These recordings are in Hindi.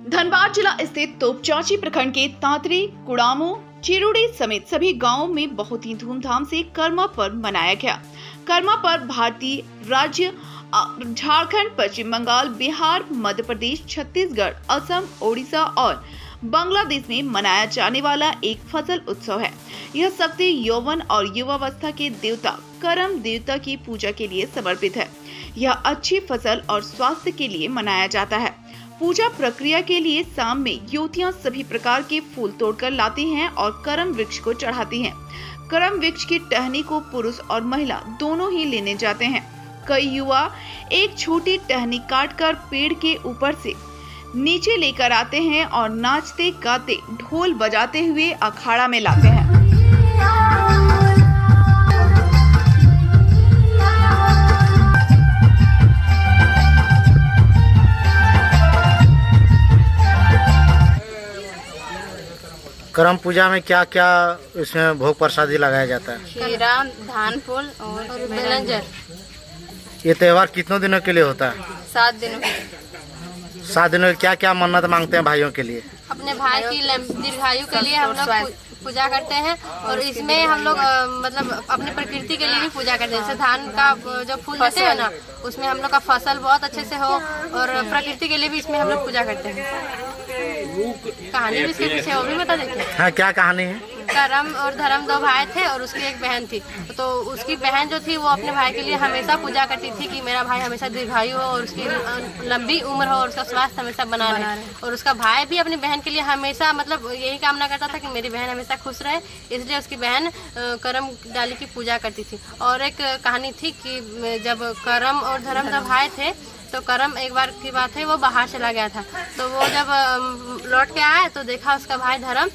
धनबाद जिला स्थित तोपचांची प्रखंड के तांतरी, कुड़ामू, चिरुड़ी समेत सभी गांवों में बहुत ही धूमधाम से कर्मा पर्व मनाया गया। कर्मा पर्व भारतीय राज्य झारखंड, पश्चिम बंगाल, बिहार, मध्य प्रदेश, छत्तीसगढ़, असम, ओडिशा और बांग्लादेश में मनाया जाने वाला एक फसल उत्सव है। यह शक्ति, यौवन और युवावस्था के देवता करम देवता की पूजा के लिए समर्पित है। यह अच्छी फसल और स्वास्थ्य के लिए मनाया जाता है। पूजा प्रक्रिया के लिए शाम में युवतियां सभी प्रकार के फूल तोड़कर लाती हैं और करम वृक्ष को चढ़ाती हैं। करम वृक्ष की टहनी को पुरुष और महिला दोनों ही लेने जाते हैं। कई युवा एक छोटी टहनी काटकर पेड़ के ऊपर से नीचे लेकर आते हैं और नाचते गाते ढोल बजाते हुए अखाड़ा में लाते हैं। करम पूजा में क्या क्या इसमें भोग प्रसादी लगाया जाता है? खीरा, धान फूल और बेलंजर। ये त्योहार कितनों दिनों के लिए होता है? 7 दिनों के। 7 दिनों क्या क्या मन्नत मांगते हैं भाइयों के लिए? अपने भाई की दीर्घायु के लिए हम लोग पूजा करते हैं और इसमें हम लोग मतलब अपनी प्रकृति के लिए भी पूजा करते हैं। जैसे धान का जो फूल देते हैं ना, उसमें हम लोग का फसल बहुत अच्छे से हो और प्रकृति के लिए भी इसमें हम लोग पूजा करते हैं। कहानी भी इसके पीछे वो भी बता देते हैं। हाँ, क्या कहानी है? करम और धर्म 2 भाई थे और उसकी एक बहन थी। तो उसकी बहन जो थी वो अपने भाई के लिए हमेशा पूजा करती थी कि मेरा भाई हमेशा दीर्घायु हो और उसकी लंबी उम्र हो और उसका स्वास्थ्य हमेशा बना रहे। और उसका भाई भी अपनी बहन के लिए हमेशा मतलब यही कामना करता था कि मेरी बहन हमेशा खुश रहे, इसलिए उसकी बहन करम डाली की पूजा करती थी। और एक कहानी थी कि जब करम और धर्म 2 भाई थे तो करम एक बार की बात है वो बाहर चला गया था। तो वो जब लौट के आया तो देखा उसका भाई धर्म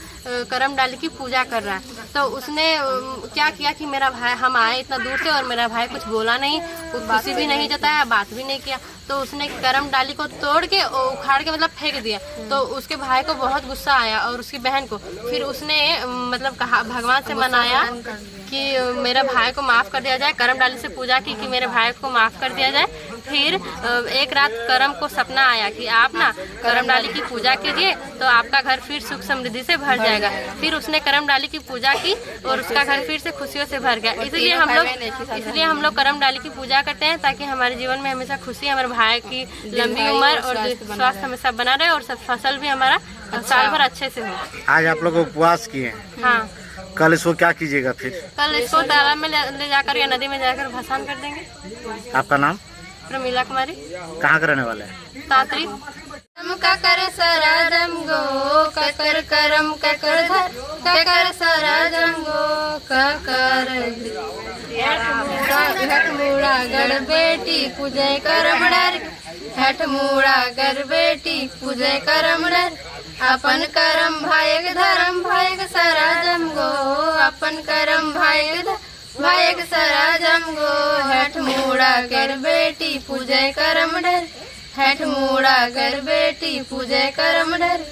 करम डाली की पूजा कर रहा है। तो उसने क्या किया कि मेरा भाई, हम आए इतना दूर से और मेरा भाई कुछ बोला नहीं, खुशी भी नहीं जताया, बात भी नहीं किया। तो उसने करम डाली को तोड़ के उखाड़ के मतलब फेंक दिया। तो उसके भाई को बहुत गुस्सा आया और उसकी बहन को। फिर उसने मतलब कहा, भगवान से मनाया कि मेरे भाई को माफ़ कर दिया जाए। करम डाली से पूजा की कि मेरे भाई को माफ़ कर दिया जाए। फिर एक रात करम को सपना आया कि आप ना करम डाली की पूजा कीजिए तो आपका घर फिर सुख समृद्धि से भर जाएगा। फिर उसने करम डाली की पूजा की और उसका घर फिर से खुशियों से भर गया। इसलिए हम लोग करम डाली की पूजा करते हैं ताकि हमारे जीवन में हमेशा खुशी, हमारे भाई की लंबी उम्र और स्वास्थ्य हमेशा बना रहे और सब फसल भी हमारा साल भर अच्छे से हो। आज आप लोग उपवास किए हैं? हाँ। कल इसको क्या कीजिएगा? फिर कल इसको तालाब में ले जाकर या नदी में जाकर भसान कर देंगे। आपका नाम? प्रमीला कुमारी। कहाँ के रहने वाले हैं? तांतरी। ककर सराजम गो ककर करम ककर धर ककर सराजम गो ककर हट मूड़ा गढ़ बेटी पूजय करम डर। हट मूड़ा गढ़ बेटी पूजय करम डर। अपन करम भायक धर्म भायक सराजम गो। अपन करम भायक सराजम गो। हट मूड़ा कर बेटी पूजय करम डर। हट मूड़ा कर बेटी पूजय करम डर।